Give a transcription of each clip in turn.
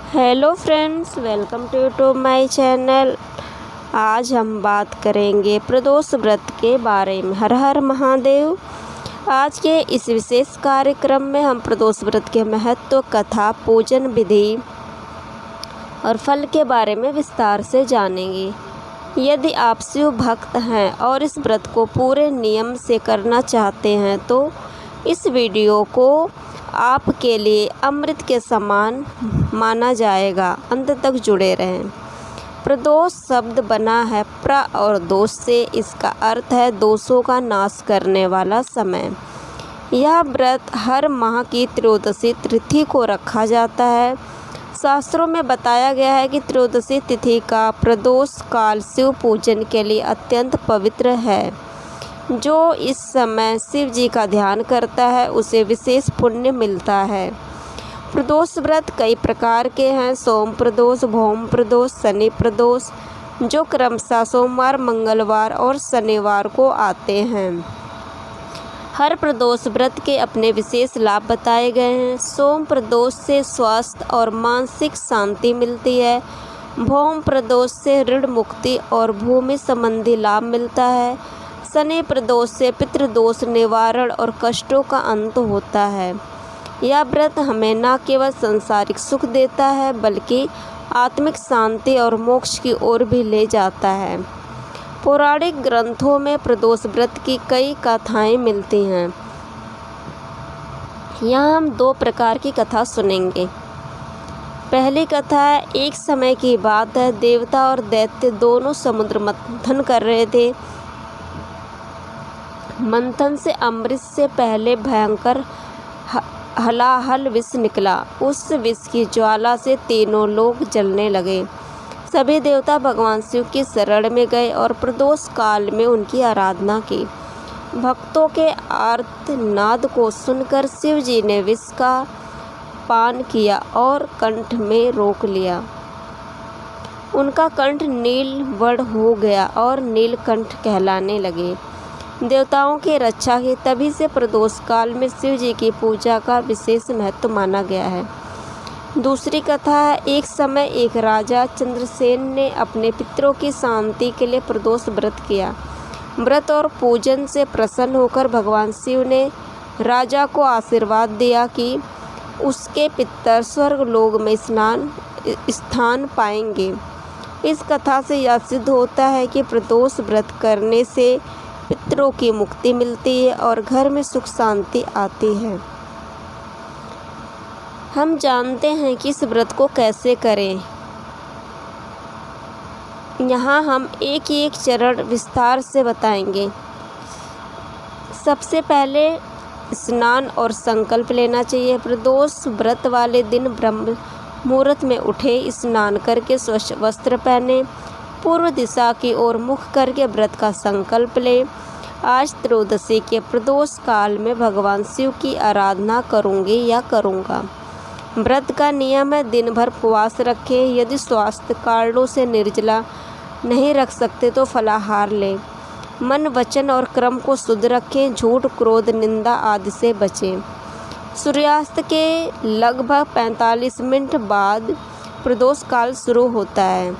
Hello friends, welcome to my channel. आज हम बात करेंगे प्रदोष व्रत के बारे में। हर हर महादेव। आज के इस विशेष कार्यक्रम में हम प्रदोष व्रत के महत्व, कथा, पूजन विधि और फल के बारे में विस्तार से जानेंगे। यदि आप शिव भक्त हैं और इस व्रत को पूरे नियम से करना चाहते हैं तो इस वीडियो को आपके लिए अमृत के समान माना जाएगा। अंत तक जुड़े रहें। प्रदोष शब्द बना है प्र और दोष से। इसका अर्थ है दोषों का नाश करने वाला समय। यह व्रत हर माह की त्रयोदशी तिथि को रखा जाता है। शास्त्रों में बताया गया है कि त्रयोदशी तिथि का प्रदोष काल शिव पूजन के लिए अत्यंत पवित्र है। जो इस समय शिव जी का ध्यान करता है उसे विशेष पुण्य मिलता है। प्रदोष व्रत कई प्रकार के हैं। सोम प्रदोष, भौम प्रदोष, शनि प्रदोष, जो क्रमशः सोमवार, मंगलवार और शनिवार को आते हैं। हर प्रदोष व्रत के अपने विशेष लाभ बताए गए हैं। सोम प्रदोष से स्वास्थ्य और मानसिक शांति मिलती है। भौम प्रदोष से ऋण मुक्ति और भूमि संबंधी लाभ मिलता है। शनि प्रदोष से पितृदोष निवारण और कष्टों का अंत होता है। यह व्रत हमें न केवल सांसारिक सुख देता है बल्कि आत्मिक शांति और मोक्ष की ओर भी ले जाता है। पौराणिक ग्रंथों में प्रदोष व्रत की कई कथाएं मिलती हैं। यहाँ हम दो प्रकार की कथा सुनेंगे। पहली कथा है, एक समय की बात है, देवता और दैत्य दोनों समुद्र मंथन कर रहे थे। मंथन से अमृत से पहले भयंकर हलाहल विष निकला। उस विष की ज्वाला से तीनों लोग जलने लगे। सभी देवता भगवान शिव की शरण में गए और प्रदोष काल में उनकी आराधना की। भक्तों के आर्तनाद को सुनकर शिव जी ने विष का पान किया और कंठ में रोक लिया। उनका कंठ नील वर्ण हो गया और नीलकंठ कहलाने लगे। देवताओं की रक्षा की। तभी से प्रदोष काल में शिव जी की पूजा का विशेष महत्व माना गया है। दूसरी कथा है, एक समय एक राजा चंद्रसेन ने अपने पितरों की शांति के लिए प्रदोष व्रत किया। व्रत और पूजन से प्रसन्न होकर भगवान शिव ने राजा को आशीर्वाद दिया कि उसके पितर स्वर्गलोक में स्थान पाएंगे। इस कथा से यह सिद्ध होता है कि प्रदोष व्रत करने से पितरों की मुक्ति मिलती है और घर में सुख शांति आती है। हम जानते हैं कि इस व्रत को कैसे करें। यहाँ हम एक एक चरण विस्तार से बताएंगे। सबसे पहले स्नान और संकल्प लेना चाहिए। प्रदोष व्रत वाले दिन ब्रह्म मुहूर्त में उठे, स्नान करके स्वच्छ वस्त्र पहने, पूर्व दिशा की ओर मुख करके व्रत का संकल्प ले। आज त्रयोदशी के प्रदोष काल में भगवान शिव की आराधना करूँगी या करूँगा। व्रत का नियम है, दिन भर उपवास रखें। यदि स्वास्थ्य कारणों से निर्जला नहीं रख सकते तो फलाहार लें। मन, वचन और क्रम को शुद्ध रखें। झूठ, क्रोध, निंदा आदि से बचें। सूर्यास्त के लगभग 45 मिनट बाद प्रदोष काल शुरू होता है।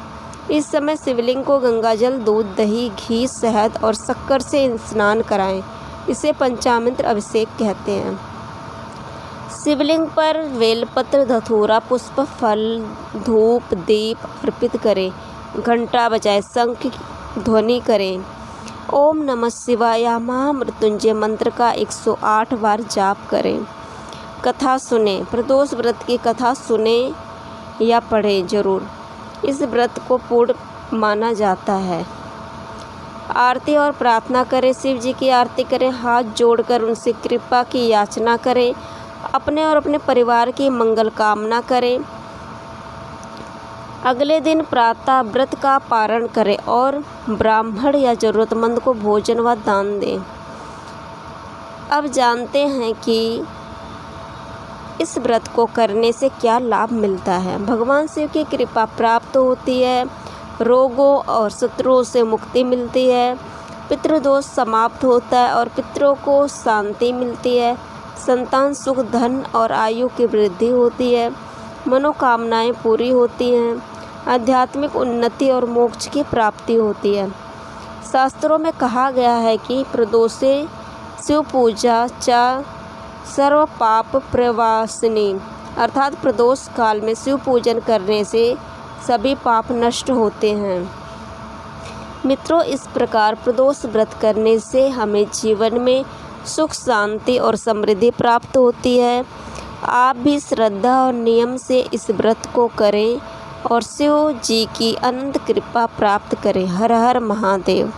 इस समय शिवलिंग को गंगाजल, दूध, दही, घी, शहद और शक्कर से स्नान कराएं। इसे पंचामृत अभिषेक कहते हैं। शिवलिंग पर बेलपत्र, धतूरा, पुष्प, फल, धूप, दीप अर्पित करें। घंटा बजाएं, शंख ध्वनि करें। ओम नमः शिवाय या महामृत्युंजय मंत्र का 108 बार जाप करें। कथा सुने। प्रदोष व्रत की कथा सुने या पढ़ें जरूर। इस व्रत को पूर्ण माना जाता है। आरती और प्रार्थना करें। शिव जी की आरती करें। हाथ जोड़कर उनसे कृपा की याचना करें। अपने और अपने परिवार की मंगल कामना करें। अगले दिन प्रातः व्रत का पारण करें और ब्राह्मण या जरूरतमंद को भोजन व दान दें। अब जानते हैं कि इस व्रत को करने से क्या लाभ मिलता है। भगवान शिव की कृपा प्राप्त होती है। रोगों और शत्रुओं से मुक्ति मिलती है। पितृदोष समाप्त होता है और पितरों को शांति मिलती है। संतान सुख, धन और आयु की वृद्धि होती है। मनोकामनाएं पूरी होती हैं, आध्यात्मिक उन्नति और मोक्ष की प्राप्ति होती है। शास्त्रों में कहा गया है कि प्रदोषे शिव पूजा च सर्व पाप प्रवासिनी, अर्थात प्रदोष काल में शिव पूजन करने से सभी पाप नष्ट होते हैं। मित्रों, इस प्रकार प्रदोष व्रत करने से हमें जीवन में सुख, शांति और समृद्धि प्राप्त होती है। आप भी श्रद्धा और नियम से इस व्रत को करें और शिव जी की अनंत कृपा प्राप्त करें। हर हर महादेव।